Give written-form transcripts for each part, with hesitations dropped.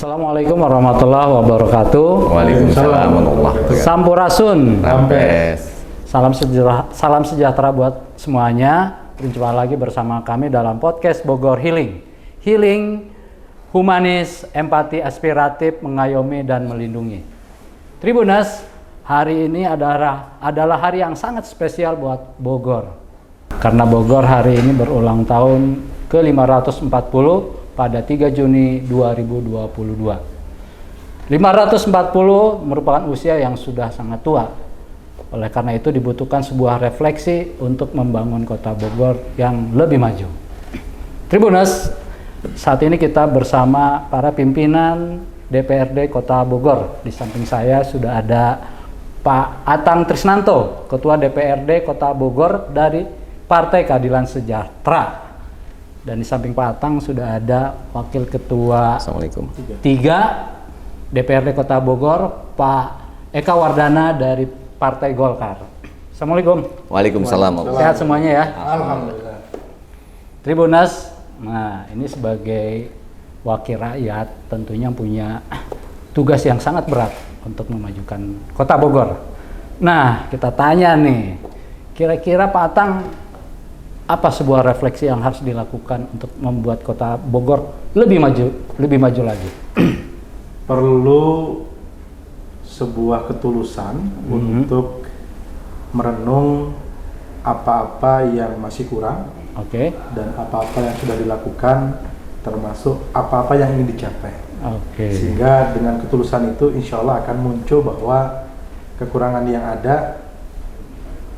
Assalamualaikum warahmatullahi wabarakatuh. Waalaikumsalam warahmatullahi wabarakatuh. Sampurasun. Rampes. Salam sejahtera buat semuanya. Berjumpa lagi bersama kami dalam podcast Bogor Healing. Healing, humanis, empati, aspiratif, mengayomi dan melindungi. Tribuners, hari ini adalah hari yang sangat spesial buat Bogor. Karena Bogor hari ini berulang tahun ke-540 pada 3 Juni 2022. 540 merupakan usia yang sudah sangat tua. Oleh karena itu dibutuhkan sebuah refleksi untuk membangun kota Bogor yang lebih maju. Tribuners, saat ini kita bersama para pimpinan DPRD Kota Bogor. Di samping saya sudah ada Pak Atang Trisnanto, Ketua DPRD Kota Bogor dari Partai Keadilan Sejahtera. Dan di samping Pak Atang sudah ada Wakil Ketua Assalamualaikum. 3 DPRD Kota Bogor, Pak Eka Wardana dari Partai Golkar. Assalamualaikum. Waalaikumsalam. Sehat semuanya ya? Alhamdulillah. Tribuners, nah ini sebagai wakil rakyat tentunya punya tugas yang sangat berat untuk memajukan Kota Bogor. Nah, kita tanya nih, kira-kira Pak Atang, apa sebuah refleksi yang harus dilakukan untuk membuat Kota Bogor lebih maju lagi? Perlu sebuah ketulusan untuk merenung apa-apa yang masih kurang Oke. dan apa-apa yang sudah dilakukan, termasuk apa-apa yang ingin dicapai. Oke. Sehingga dengan ketulusan itu insya Allah akan muncul bahwa kekurangan yang ada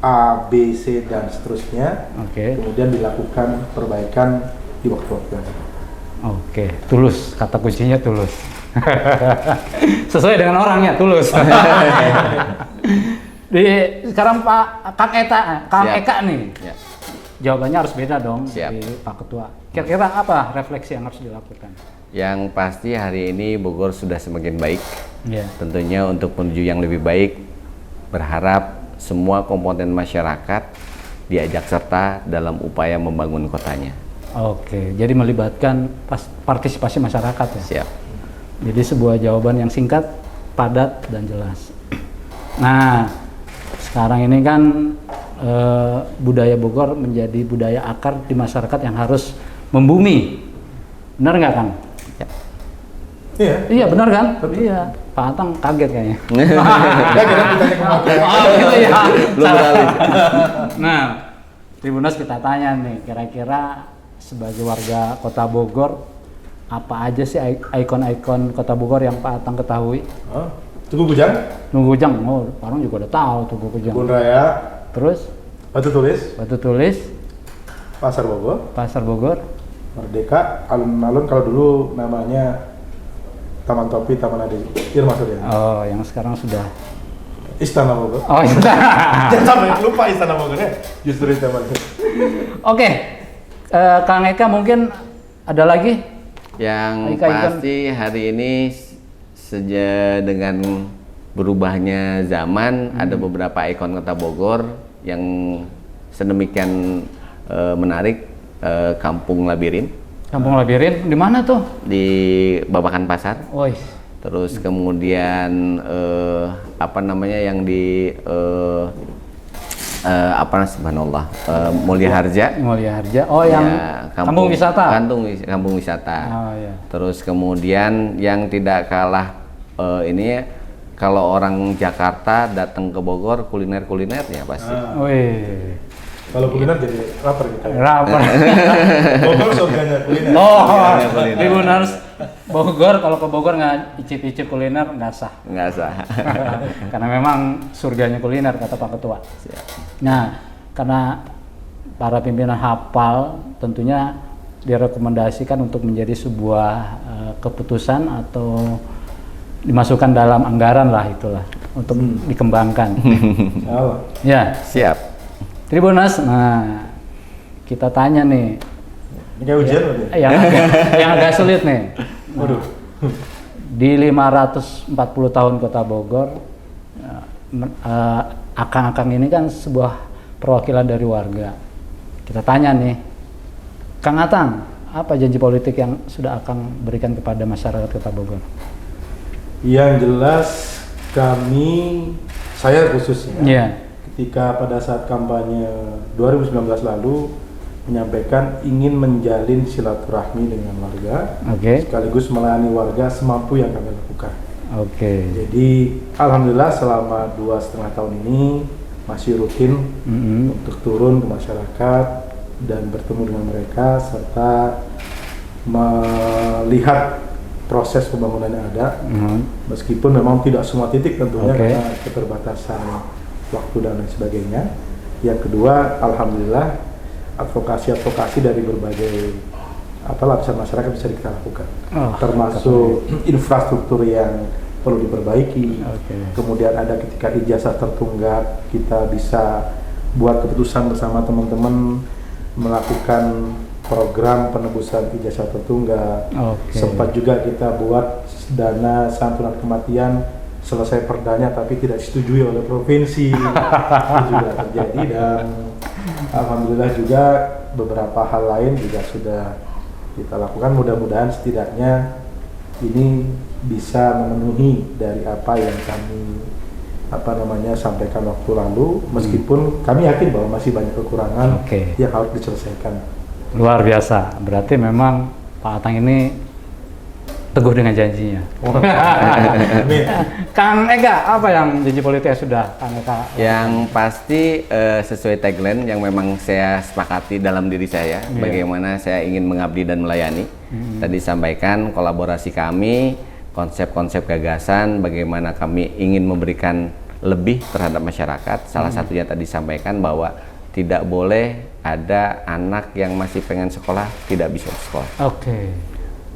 A, B, C, dan seterusnya, Oke. kemudian dilakukan perbaikan di waktu-waktu yang ada. Oke, tulus, kata kuncinya tulus. Sesuai dengan orangnya, tulus. Sekarang Kang Eka nih, Ya. jawabannya harus beda dong. Siap. Dari Pak Ketua. Kira-kira apa refleksi yang harus dilakukan? Yang pasti hari ini Bogor sudah semakin baik. Ya. Tentunya untuk menuju yang lebih baik, berharap semua komponen masyarakat diajak serta dalam upaya membangun kotanya. Oke, jadi melibatkan partisipasi masyarakat ya. Siap. Jadi sebuah jawaban yang singkat, padat, dan jelas. Nah, sekarang ini kan budaya Bogor menjadi budaya akar di masyarakat yang harus membumi. Benar nggak, Kang? Ya. Iya. Iya, benar kan? Betul. Iya. Pak Atang kaget kayaknya. Ya, kita ditanya ke Pak. Oh, gitu ya. Belum beralih. Nah, Tribuners kita tanya nih, kira-kira sebagai warga Kota Bogor, apa aja sih ikon-ikon Kota Bogor yang Pak Atang ketahui? Oh, Tugu Kujang, Tugu Kujang, oh orang juga udah tahu Tugu Kujang. Kebun Raya, Terus Batu Tulis, Batu Tulis, Pasar Bogor, Pasar Bogor, Merdeka, alun-alun kalau dulu namanya Taman Topi, Taman Adi Irma Suryani, oh yang sekarang sudah, Istana Bogor. oh iya. Jangan sampai lupa Istana Bogor ya, justru itu Taman. Oke, Kang Eka mungkin ada lagi? Yang Ikon. pasti hari ini dengan berubahnya zaman, ada beberapa ikon Kota Bogor yang sedemikian menarik. Kampung Labirin Kampung Labirin di mana tuh? di Babakan Pasar. Woi, Terus kemudian apa namanya yang di subhanallah, Mulia Harja. Mulia Harja. Oh yang Ya, kampung wisata. Kampung wisata. Oh ya. Terus kemudian yang tidak kalah ini, kalau orang Jakarta datang ke Bogor, kuliner ya pasti. Wih, Kalau kuliner jadi lapar gitu. rapper. Bogor surganya kuliner. Oh, Iya, kuliner. Tribuners Bogor, kalau ke Bogor nggak icip-icip kuliner nggak sah. Nggak sah. Karena memang surganya kuliner kata Pak Ketua. Nah, karena para pimpinan hafal tentunya direkomendasikan untuk menjadi sebuah keputusan atau dimasukkan dalam anggaran lah itulah untuk dikembangkan. Allah. Ya, Siap. Tribuners. Nah, kita tanya nih Ini kayak ujian berarti. yang agak sulit nih. Waduh. Di 540 tahun Kota Bogor, akang-akang ini kan sebuah perwakilan dari warga. Kita tanya nih, Kang Atang, apa janji politik yang sudah akan berikan kepada masyarakat Kota Bogor? Yang jelas saya khususnya, Iya. ketika pada saat kampanye 2019 lalu menyampaikan ingin menjalin silaturahmi dengan warga, Oke. sekaligus melayani warga semampu yang kami lakukan. Oke. Jadi alhamdulillah selama 2,5 tahun ini masih rutin untuk turun ke masyarakat dan bertemu dengan mereka serta melihat proses pembangunan yang ada, meskipun memang tidak semua titik tentunya karena keterbatasan waktu dan lain sebagainya. Yang kedua, alhamdulillah advokasi dari berbagai lapisan masyarakat bisa kita lakukan, termasuk infrastruktur yang perlu diperbaiki. Kemudian ada ketika ijazah tertunggak, kita bisa buat keputusan bersama teman-teman melakukan program penebusan ijazah tertunggak. Sempat juga kita buat dana santunan kematian, selesai perdanya tapi tidak disetujui oleh provinsi. Itu juga terjadi, dan alhamdulillah juga beberapa hal lain juga sudah kita lakukan. Mudah-mudahan setidaknya ini bisa memenuhi dari apa yang kami sampaikan waktu lalu, meskipun kami yakin bahwa masih banyak kekurangan yang harus diselesaikan. Luar biasa, berarti memang Pak Atang ini teguh dengan janjinya. Kang Eka, apa yang janji politik sudah Kang Eka? Yang pasti sesuai tagline yang memang saya sepakati dalam diri saya, bagaimana saya ingin mengabdi dan melayani. Tadi sampaikan kolaborasi kami, konsep-konsep gagasan, bagaimana kami ingin memberikan lebih terhadap masyarakat. Salah satunya tadi sampaikan bahwa tidak boleh ada anak yang masih pengen sekolah tidak bisa sekolah.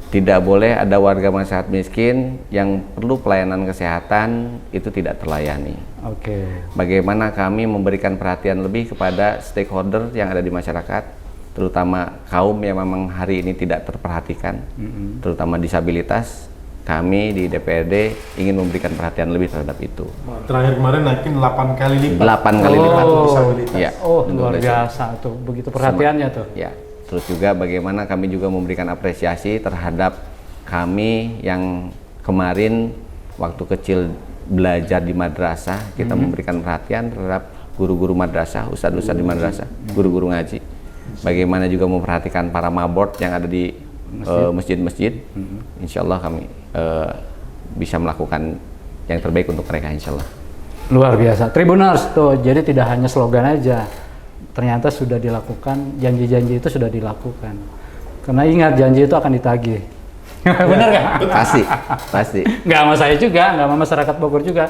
Tidak boleh ada warga masyarakat miskin yang perlu pelayanan kesehatan itu tidak terlayani. Bagaimana kami memberikan perhatian lebih kepada stakeholder yang ada di masyarakat, terutama kaum yang memang hari ini tidak terperhatikan, terutama disabilitas. Kami di DPRD ingin memberikan perhatian lebih terhadap itu. Terakhir kemarin naikin 8 kali lipat. 8 kali lipat disabilitas. Ya, luar biasa tuh, begitu perhatiannya tuh. Ya. Terus juga bagaimana kami juga memberikan apresiasi terhadap kami yang kemarin waktu kecil belajar di madrasah, kita memberikan perhatian terhadap guru-guru madrasah, ustadz-ustadz di madrasah, guru-guru ngaji. Bagaimana juga memperhatikan para mabord yang ada di masjid-masjid. Insya Allah kami bisa melakukan yang terbaik untuk mereka, insya Allah. Luar biasa. Tribuners tuh, jadi tidak hanya slogan aja. Ternyata sudah dilakukan, janji-janji itu sudah dilakukan. Karena ingat, janji itu akan ditagih. Benar nggak? Pasti. Nggak sama saya juga, nggak sama masyarakat Bogor juga,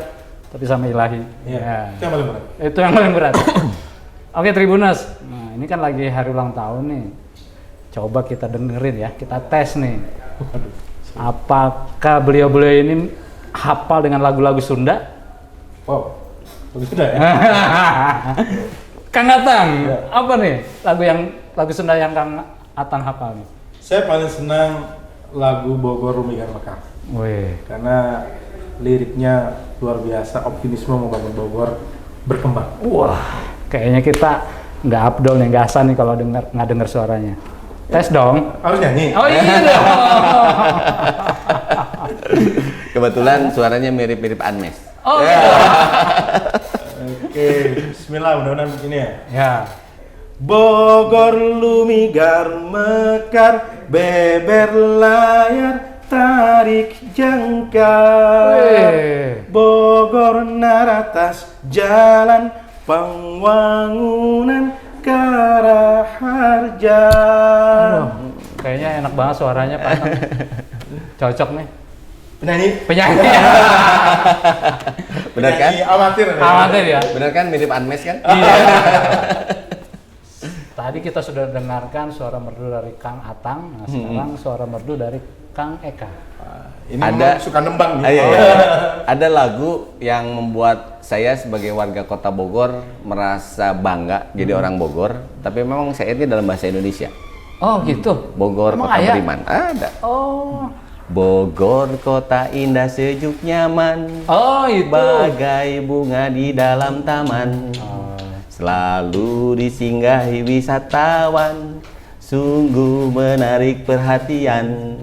tapi sama Ilahi. Ya. Itu yang paling berat. Itu yang paling berat. Oke Tribuners, nah ini kan lagi hari ulang tahun nih. Coba kita dengerin ya, kita tes nih. Apakah beliau-beliau ini hafal dengan lagu-lagu Sunda? Wow, lagu Sunda ya? Kang Atang, apa nih lagu Sunda yang Kang Atang hafal nih? Saya paling senang lagu Bogor Rumigar Mekar. Karena liriknya luar biasa, optimisme membangun Bogor berkembang. Wah, kayaknya kita nggak abdol nih, nggak asal nih kalau nggak dengar suaranya. Tes dong. Harus nyanyi. Oh iya dong. Kebetulan suaranya mirip-mirip Anmes. Oh iya. Oke, bismillah, mudah-mudahan begini ya. Ya. Bogor lumigar mekar, beber layar tarik jangkar. Bogor naratas jalan pembangunan Karaharja. Kayaknya enak banget suaranya Pak. Cocok nih. Penyanyi. Benar kan? Amatir ya. Benar kan, mirip Anmes kan? Iya. Tadi kita sudah dengarkan suara merdu dari Kang Atang, nah sekarang suara merdu dari Kang Eka. Ini ada suka nembang nih. Ada lagu yang membuat saya sebagai warga Kota Bogor merasa bangga jadi orang Bogor, tapi memang syairnya dalam bahasa Indonesia. Oh gitu. Bogor emang kota ayah? beriman. Ada. Oh. Bogor kota indah sejuk nyaman. Oh itu. Bagai bunga di dalam taman. Selalu disinggahi wisatawan. sungguh menarik perhatian.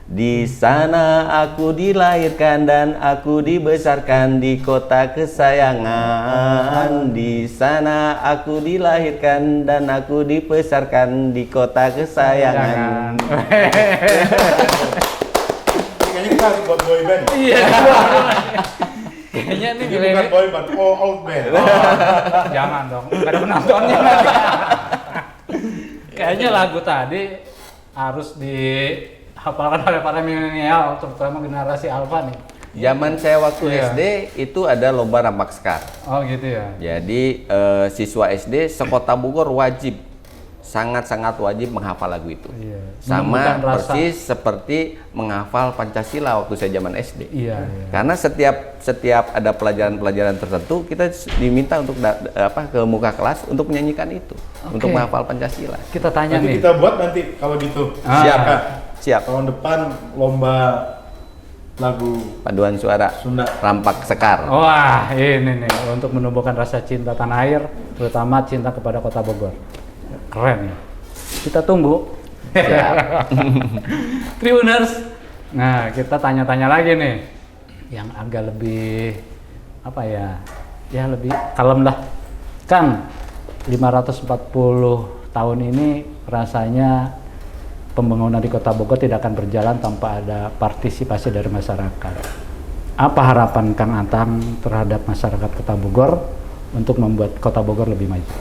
Di sana aku dilahirkan dan aku dibesarkan di kota kesayangan. Di sana aku dilahirkan dan aku dibesarkan di kota kesayangan. Kayaknya kita harus buat boy band. Iya. Kayaknya ini Ini bukan boy band, old band. Jangan dong, nggak ada penontonnya nanti. Kayaknya lagu tadi harus dihafalkan oleh para milenial, terutama generasi Alpha nih. Zaman saya waktu Iya. SD itu ada lomba rampak sekar. Oh gitu ya. Jadi siswa SD sekota Bogor wajib, sangat-sangat wajib menghafal lagu itu. Iya. Sama Menumbuhkan rasa. persis seperti menghafal Pancasila waktu saya zaman SD. Iya, iya. Karena setiap ada pelajaran-pelajaran tertentu kita diminta untuk ke muka kelas untuk menyanyikan itu, untuk menghafal Pancasila. Kita tanya Nanti nih. kita buat nanti kalau gitu. Siap, Kak. siap. Tahun depan lomba lagu Paduan suara Sunda. rampak sekar. Wah, ini nih untuk menumbuhkan rasa cinta tanah air, terutama cinta kepada Kota Bogor. Keren ya. Kita tunggu. Tribuners. Nah, kita tanya-tanya lagi nih. Yang agak lebih apa ya? Ya lebih kalem lah. Kan 540 tahun ini rasanya pembangunan di Kota Bogor tidak akan berjalan tanpa ada partisipasi dari masyarakat. Apa harapan Kang Atang terhadap masyarakat Kota Bogor untuk membuat Kota Bogor lebih maju?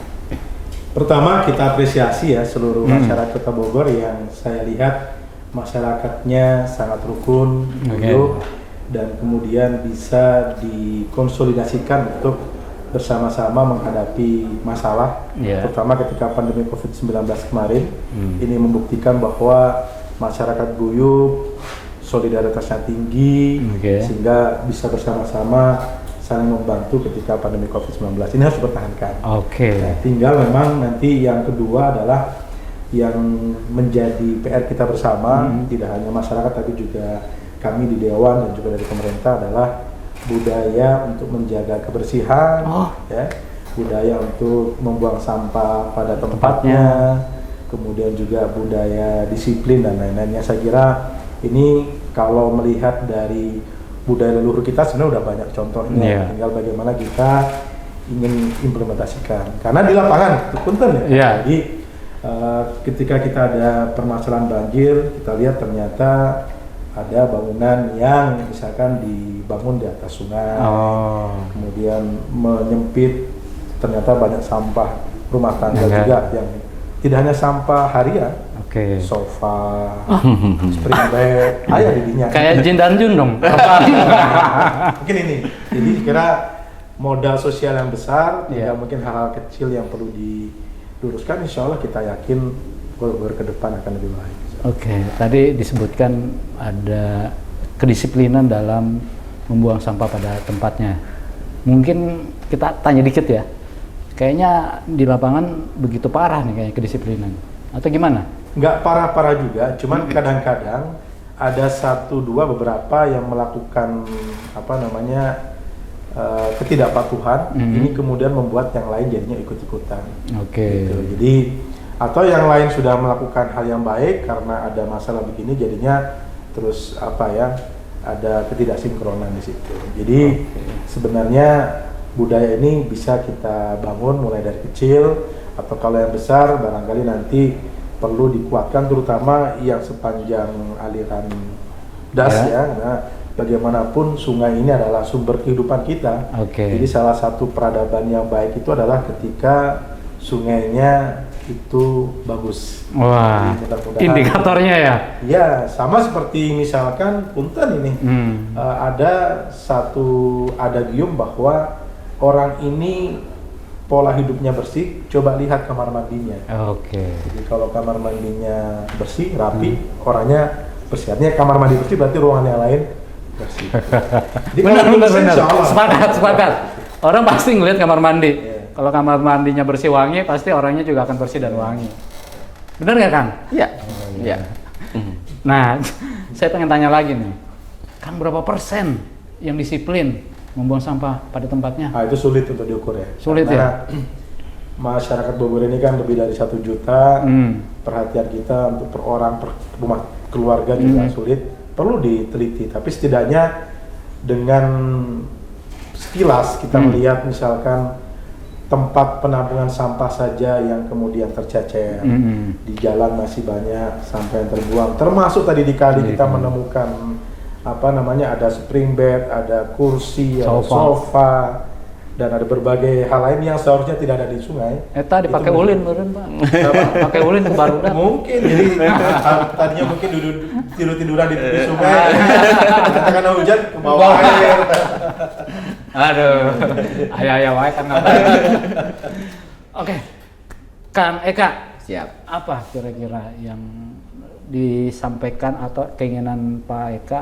Pertama kita apresiasi ya seluruh masyarakat Kota Bogor yang saya lihat masyarakatnya sangat rukun, guyup, dan kemudian bisa dikonsolidasikan untuk bersama-sama menghadapi masalah, terutama ketika pandemi COVID-19 kemarin. Ini membuktikan bahwa masyarakat guyup, solidaritasnya tinggi, sehingga bisa bersama-sama saling membantu ketika pandemi COVID-19. Ini harus dipertahankan. Nah, tinggal memang nanti yang kedua adalah yang menjadi PR kita bersama, tidak hanya masyarakat tapi juga kami di Dewan dan juga dari pemerintah adalah budaya untuk menjaga kebersihan, ya, budaya untuk membuang sampah pada tempatnya, kemudian juga budaya disiplin dan lain-lainnya. Saya kira ini kalau melihat dari budaya leluhur kita sebenarnya udah banyak contohnya, tinggal bagaimana kita ingin implementasikan. Karena di lapangan itu punten ya. Jadi ketika kita ada permasalahan banjir, kita lihat ternyata ada bangunan yang misalkan dibangun di atas sungai, kemudian menyempit, ternyata banyak sampah rumah tangga juga yang tidak hanya sampah harian, sofa, spring bed, ayah didinya. Kayak Jin dan Jun dong. Mungkin ini. Jadi kira modal sosial yang besar, tinggal mungkin hal-hal kecil yang perlu diluruskan. Insya Allah kita yakin Bogor ke depan akan lebih baik. Tadi disebutkan ada kedisiplinan dalam membuang sampah pada tempatnya. Mungkin kita tanya dikit ya. Kayaknya di lapangan begitu parah nih kayaknya kedisiplinan. Atau gimana? Nggak parah-parah juga, cuman kadang-kadang ada beberapa yang melakukan ketidakpatuhan. Ini kemudian membuat yang lain jadinya ikut-ikutan. Gitu. Jadi atau yang lain sudah melakukan hal yang baik, karena ada masalah begini jadinya terus ada ketidaksinkronan di situ. Jadi sebenarnya budaya ini bisa kita bangun mulai dari kecil, atau kalau yang besar barangkali nanti perlu dikuatkan, terutama yang sepanjang aliran das ya. Nah, bagaimanapun sungai ini adalah sumber kehidupan kita. Jadi salah satu peradaban yang baik itu adalah ketika sungainya itu bagus. Wah, indikatornya ya? Ya, sama seperti misalkan punten ini. Ada satu adagium bahwa orang ini pola hidupnya bersih, coba lihat kamar mandinya. Jadi kalau kamar mandinya bersih, rapi, orangnya bersih. Artinya kamar mandi bersih berarti ruangan yang lain bersih. Benar. Sepakat. Orang pasti ngelihat kamar mandi. Kalau kamar mandinya bersih wangi, pasti orangnya juga akan bersih dan wangi. Benar nggak, Kang? Iya. Nah, saya pengen tanya lagi nih. Kang, berapa persen yang disiplin membuang sampah pada tempatnya? Itu sulit untuk diukur ya. Sulit ya? masyarakat Bogor ini kan lebih dari 1 juta, perhatian kita untuk per orang, per rumah keluarga juga sulit, perlu diteliti. Tapi setidaknya dengan sekilas kita melihat misalkan tempat penampungan sampah saja yang kemudian tercecer, di jalan masih banyak sampah yang terbuang, termasuk tadi di kali kita menemukan ada spring bed, ada kursi, ada sofa, dan ada berbagai hal lain yang seharusnya tidak ada di sungai. Tadi pakai ulin meureun, Pak. Pakai ulin ke barudak. Mungkin jadi tadinya mungkin tidur-tiduran di tepi sungai. Karena hujan ke bawah air. Aduh. Aya wae kan ngapain. Oke. Kang Eka. Siap. Apa kira-kira yang disampaikan atau keinginan Pak Eka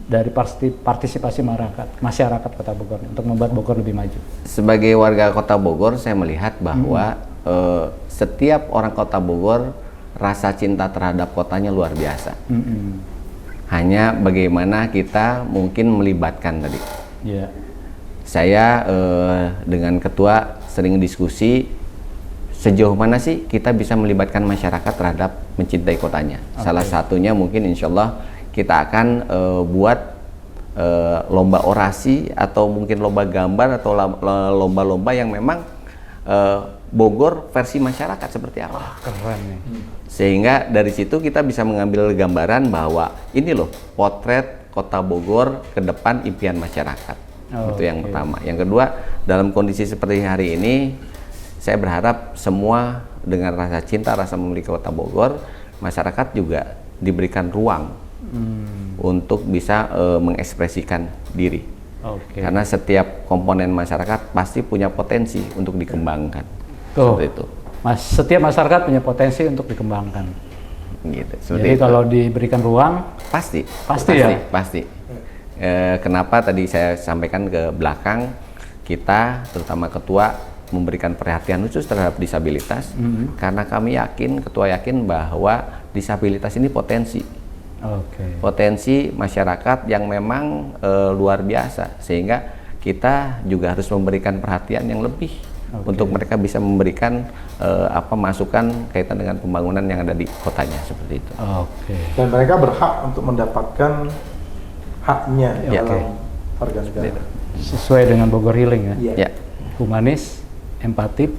dari partisipasi masyarakat Kota Bogor untuk membuat Bogor lebih maju? Sebagai warga Kota Bogor, saya melihat bahwa setiap orang Kota Bogor rasa cinta terhadap kotanya luar biasa. Hanya bagaimana kita mungkin melibatkan tadi. Yeah. Saya dengan ketua sering diskusi sejauh mana sih kita bisa melibatkan masyarakat terhadap mencintai kotanya. Salah satunya mungkin insya Allah kita akan buat lomba orasi atau mungkin lomba gambar atau lomba-lomba yang memang Bogor versi masyarakat seperti apa. Keren nih. Sehingga dari situ kita bisa mengambil gambaran bahwa ini loh potret Kota Bogor ke depan impian masyarakat. Itu yang pertama. Yang kedua, dalam kondisi seperti hari ini, saya berharap semua dengan rasa cinta, rasa memiliki Kota Bogor, masyarakat juga diberikan ruang untuk bisa mengekspresikan diri. Karena setiap komponen masyarakat pasti punya potensi untuk dikembangkan. Tuh, seperti itu. Setiap masyarakat punya potensi untuk dikembangkan. Gitu. Jadi itu. Kalau diberikan ruang, pasti ya. Pasti. Kenapa tadi saya sampaikan ke belakang, kita terutama ketua memberikan perhatian khusus terhadap disabilitas, karena kami yakin, ketua yakin bahwa disabilitas ini potensi. Potensi masyarakat yang memang luar biasa, sehingga kita juga harus memberikan perhatian yang lebih untuk mereka bisa memberikan masukan kaitan dengan pembangunan yang ada di kotanya seperti itu. Dan mereka berhak untuk mendapatkan haknya dalam warga negara. Sesuai dengan Bogor Healing ya. Humanis, empati,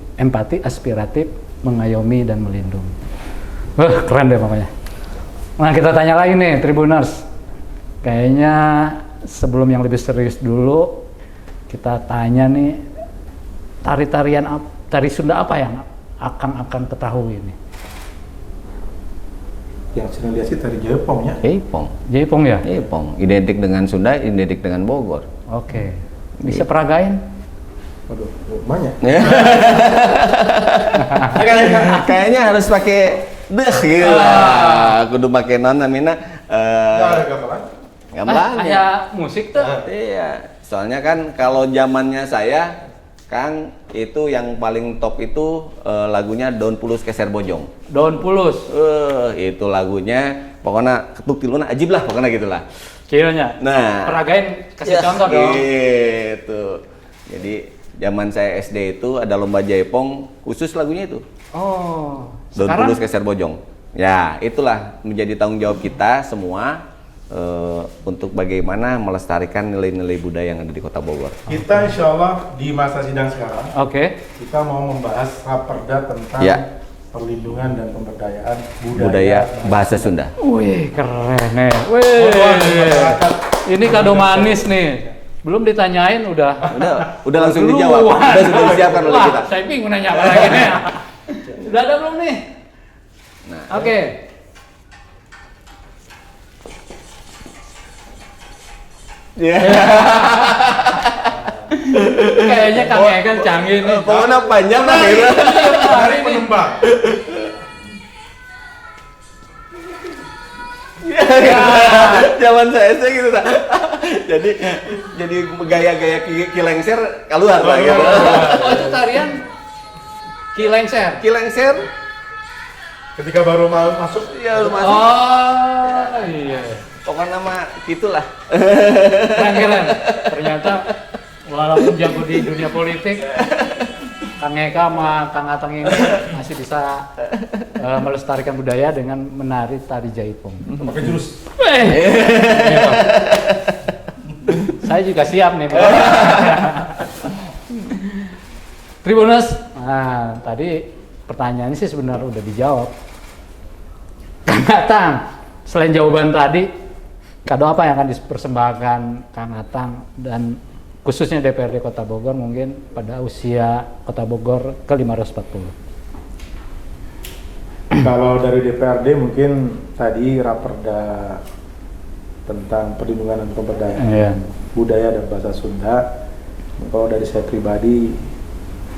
aspiratif, mengayomi dan melindungi. Keren deh pokoknya. Nah, kita tanya lagi nih Tribuners. Kayaknya sebelum yang lebih serius dulu, kita tanya nih, tari Sunda apa yang akan ketahui ini? Yang sering lihat sih tari Jaipong ya. Jaipong ya? Jaipong, identik dengan Sunda, identik dengan Bogor. Bisa peragain? Waduh, banyak. Kayaknya harus pakai gila. Kudu pakai non namina gamelan. Kayak musik tuh. Iya. Soalnya kan kalau zamannya saya, Kang, itu yang paling top itu lagunya Daun Pulus Keser Bojong. Daun Pulus. Itu lagunya pokoknya ketuk tiluna ajib lah pokoknya gitulah. Kayaknya. Nah, peragain kasih contoh dong. Gitu. Jadi zaman saya SD itu ada lomba Jaipong khusus lagunya itu. Daun Pulus Keser Bojong. Ya, itulah menjadi tanggung jawab kita semua untuk bagaimana melestarikan nilai-nilai budaya yang ada di Kota Bogor. Kita insya Allah di masa sidang sekarang, kita mau membahas raperda tentang perlindungan dan pemberdayaan budaya bahasa Sunda. Wih, keren nih. Ini kado manis nih. Belum ditanyain udah langsung dijawab. Sudah disiapkan oleh kita. Saya bingung nanya apa lagi nih. Udah ada belum nih? Nah, Kayaknya Kang Eka canggih nih. Pokoknya panjang lah gitu. Hari penembak. Zaman saya sih gitu tak. jadi gaya-gaya kilengser keluar lah gitu. Itu tarian kilengser. Ketika baru masuk, baru masuk. Iya. Pokoknya nama gitulah. Keren. Ternyata walaupun jago di dunia politik, Kang Eka sama Kang Atang ini masih bisa melestarikan budaya dengan menari tari jaipong. Pakai jurus. Iya, Pak. Saya juga siap nih, Pak. Tribuners, nah tadi pertanyaannya sih sebenarnya udah dijawab. Kang Atang, selain jawaban tadi, kado apa yang akan dipersembahkan Kang Atang dan khususnya DPRD Kota Bogor mungkin pada usia Kota Bogor ke-540? Kalau dari DPRD mungkin tadi raperda tentang perlindungan dan pemberdayaan budaya dan bahasa Sunda. Kalau dari saya pribadi,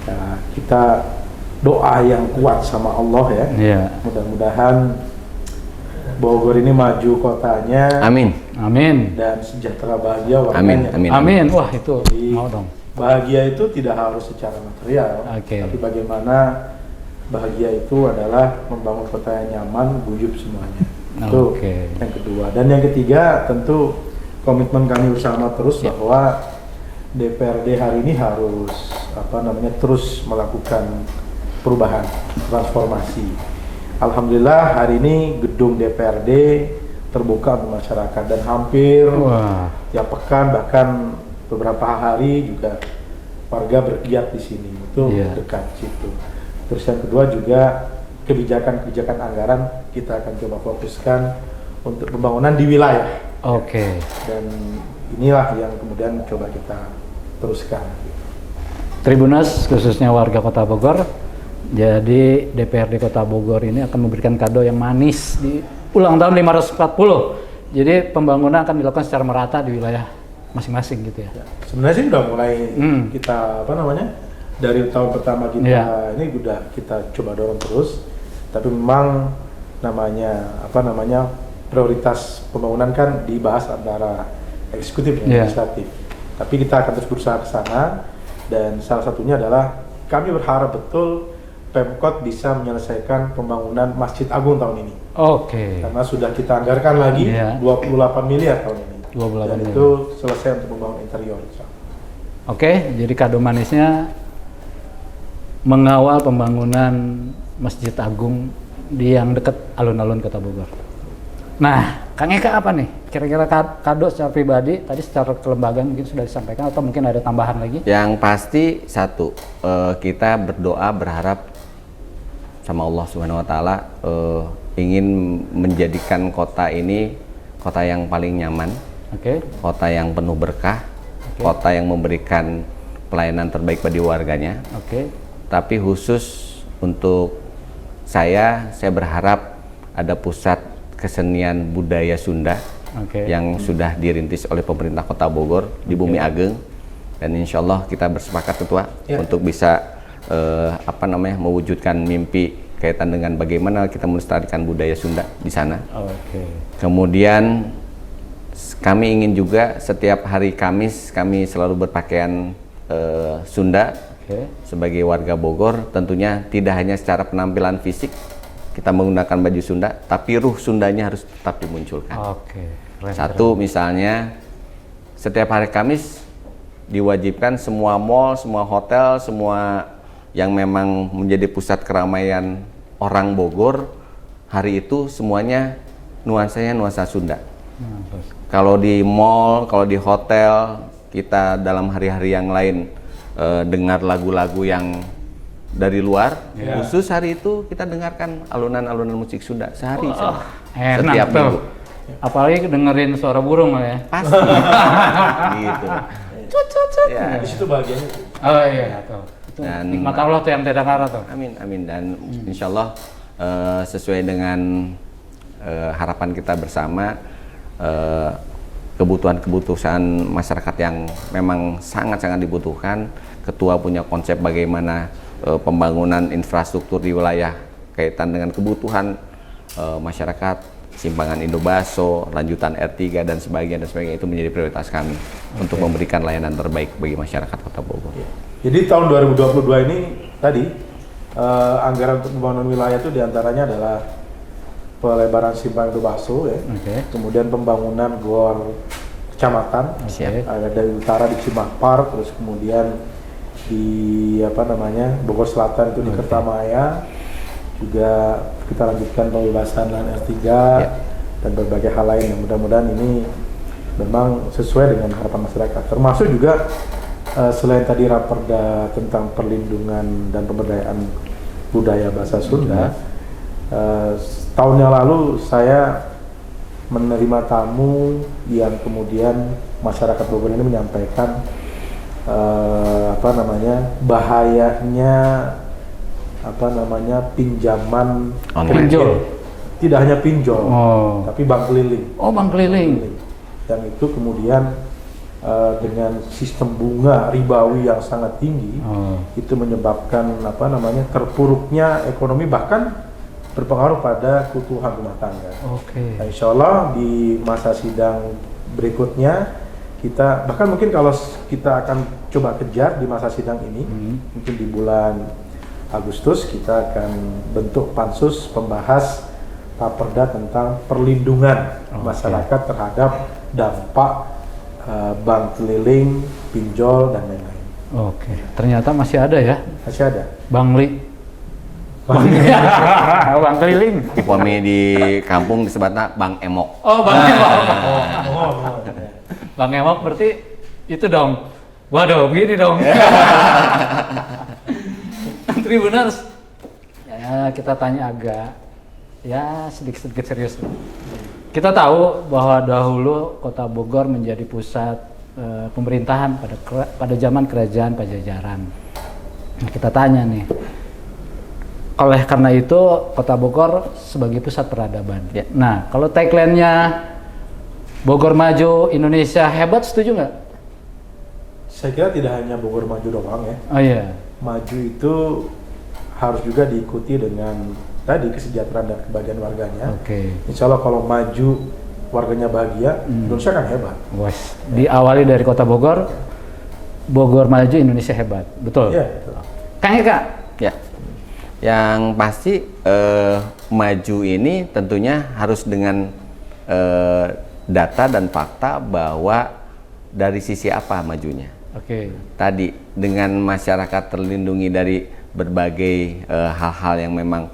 ya, kita doa yang kuat sama Allah ya. Mudah-mudahan Bogor ini maju kotanya. Amin. Amin. Dan sejahtera bahagia warganya. Amin. Amin. Wah itu Jadi, mau dong. bahagia itu tidak harus secara material, tapi bagaimana bahagia itu adalah membangun kota yang nyaman, guyup semuanya. Itu yang kedua. Dan yang ketiga tentu komitmen kami bersama terus bahwa DPRD hari ini harus terus melakukan perubahan, transformasi. Alhamdulillah hari ini gedung DPRD terbuka untuk masyarakat dan hampir tiap pekan bahkan beberapa hari juga warga bergiat di sini, itu dekat situ. Terus yang kedua juga kebijakan anggaran kita akan coba fokuskan untuk pembangunan di wilayah. Dan inilah yang kemudian coba kita teruskan. Tribuners khususnya warga Kota Bogor, jadi DPRD Kota Bogor ini akan memberikan kado yang manis di ulang tahun 540. Jadi pembangunan akan dilakukan secara merata di wilayah masing-masing gitu ya. Sebenarnya sih udah mulai kita dari tahun pertama kita ini udah kita coba dorong terus. Tapi memang prioritas pembangunan kan dibahas antara eksekutif dan legislatif. Tapi kita akan terus berusaha ke sana dan salah satunya adalah kami berharap betul Pemkot bisa menyelesaikan pembangunan Masjid Agung tahun ini. Karena sudah kita anggarkan lagi 28 miliar tahun ini. 28 dan miliar. Itu selesai untuk membangun interior. Jadi kado manisnya mengawal pembangunan Masjid Agung di yang dekat alun-alun Kota Bogor. Nah, Kang Eka apa nih? Kira-kira kado secara pribadi, tadi secara kelembagaan mungkin sudah disampaikan atau mungkin ada tambahan lagi? Yang pasti satu, kita berdoa berharap sama Allah Subhanahu Wa Taala ingin menjadikan kota ini kota yang paling nyaman, kota yang penuh berkah, kota yang memberikan pelayanan terbaik bagi warganya. Tapi khusus untuk saya berharap ada pusat kesenian budaya Sunda yang sudah dirintis oleh pemerintah Kota Bogor di Bumi Ageng, dan insya Allah kita bersepakat Ketua untuk bisa mewujudkan mimpi kaitan dengan bagaimana kita melestarikan budaya Sunda di sana. Kemudian kami ingin juga setiap hari Kamis kami selalu berpakaian Sunda. Sebagai warga Bogor tentunya tidak hanya secara penampilan fisik kita menggunakan baju Sunda, tapi ruh Sundanya harus tetap dimunculkan. Satu misalnya setiap hari Kamis diwajibkan semua mall, semua hotel, semua yang memang menjadi pusat keramaian orang Bogor hari itu semuanya nuansanya nuansa Sunda. Kalau di mall, kalau di hotel kita dalam hari-hari yang lain dengar lagu-lagu yang dari luar, khusus hari itu kita dengarkan alunan-alunan musik Sunda sehari setiap minggu. Apalagi dengerin suara burung ya. Pasti. Gitu. Di situ bahagianya. Itu nikmat Allah tuh yang tidak kalah tuh. Amin. Dan insya Allah sesuai dengan harapan kita bersama, kebutuhan masyarakat yang memang sangat-sangat dibutuhkan. Ketua punya konsep bagaimana pembangunan infrastruktur di wilayah kaitan dengan kebutuhan masyarakat, Simpangan Indobaso, lanjutan R3 dan sebagainya itu menjadi prioritas kami untuk memberikan layanan terbaik bagi masyarakat Kota Bogor. Jadi tahun 2022 ini tadi anggaran untuk pembangunan wilayah itu diantaranya adalah pelebaran Simpang Indobaso kemudian pembangunan GOR kecamatan, ada dari utara di Cimahpar, terus kemudian di Bogor Selatan itu di Kertamaya, juga kita lanjutkan pembebasan lahan R3 dan berbagai hal lain yang mudah-mudahan ini memang sesuai dengan harapan masyarakat. Termasuk juga selain tadi raperda tentang perlindungan dan pemberdayaan budaya bahasa Sunda, tahun yang lalu saya menerima tamu yang kemudian masyarakat Bogor ini menyampaikan bahayanya pinjaman pinjol. Tidak hanya pinjol, tapi bank keliling. Oh, bank keliling. Yang itu kemudian dengan sistem bunga ribawi yang sangat tinggi, itu menyebabkan terpuruknya ekonomi, bahkan berpengaruh pada keutuhan rumah tangga. Nah, insya Allah di masa sidang berikutnya kita bahkan mungkin kalau kita akan coba kejar di masa sidang ini, mungkin di bulan Agustus kita akan bentuk pansus pembahas raperda tentang perlindungan masyarakat terhadap dampak bank keliling, pinjol dan lain-lain. Ternyata masih ada ya? Masih ada. Bangli. Bang keliling. Kami di kampung disebutnya Bang Emok. Bang Emok. Bang Emok berarti itu dong. Waduh, begini dong. Tribuners, ya kita tanya agak sedikit serius. Kita tahu bahwa dahulu Kota Bogor menjadi pusat pemerintahan pada zaman Kerajaan Pajajaran. Nah, kita tanya nih, oleh karena itu Kota Bogor sebagai pusat peradaban. Nah, kalau tagline-nya Bogor Maju, Indonesia Hebat, setuju nggak? Saya kira tidak hanya Bogor Maju doang ya. Maju itu harus juga diikuti dengan tadi kesejahteraan dan kebahagiaan warganya. Insya Allah kalau maju warganya bahagia, Indonesia kan hebat. Diawali dari Kota Bogor, Bogor Maju, Indonesia Hebat, betul? Iya, betul. Kang Eka? Ya, yang pasti maju ini tentunya harus dengan data dan fakta bahwa dari sisi apa majunya. Tadi dengan masyarakat terlindungi dari berbagai hal-hal yang memang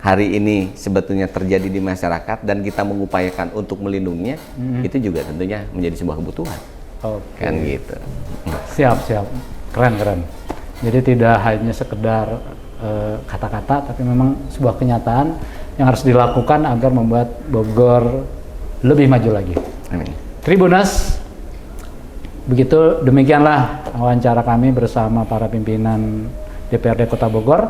hari ini sebetulnya terjadi di masyarakat dan kita mengupayakan untuk melindunginya, itu juga tentunya menjadi sebuah kebutuhan. Kan gitu. Siap. Keren. Jadi tidak hanya sekedar kata-kata, tapi memang sebuah kenyataan yang harus dilakukan agar membuat Bogor lebih maju lagi. Amin. Tribuners, begitu demikianlah wawancara kami bersama para pimpinan DPRD Kota Bogor,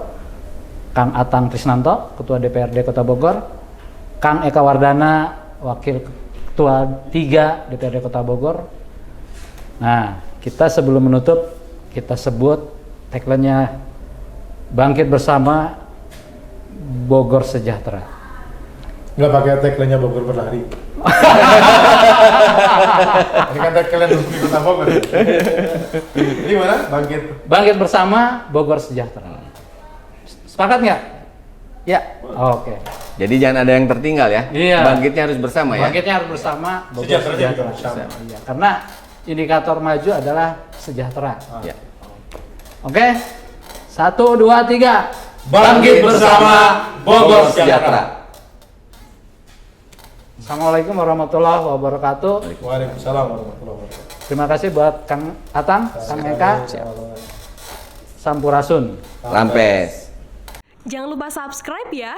Kang Atang Trisnanto, Ketua DPRD Kota Bogor, Kang Eka Wardana, Wakil Ketua 3 DPRD Kota Bogor. Nah, kita sebelum menutup, kita sebut tagline-nya Bangkit Bersama, Bogor Sejahtera. Nggak pakai tagline-nya Bogor Berlari. Ini kan tagline resmi Kota Bogor. Jadi mana? Bangkit Bersama, Bogor Sejahtera. Sepakat nggak? Ya. Jadi jangan ada yang tertinggal ya. Bangkitnya harus bersama ya. Bangkitnya harus bersama, Bogor Sejahtera. Karena indikator maju adalah sejahtera. Oke. 1, 2, 3. Bangkit Bersama, Bogor Sejahtera. Assalamualaikum warahmatullahi wabarakatuh. Waalaikumsalam warahmatullahi wabarakatuh. Terima kasih buat Kang Atang, Kang Eka, Sampurasun. Lampes. Jangan lupa subscribe ya.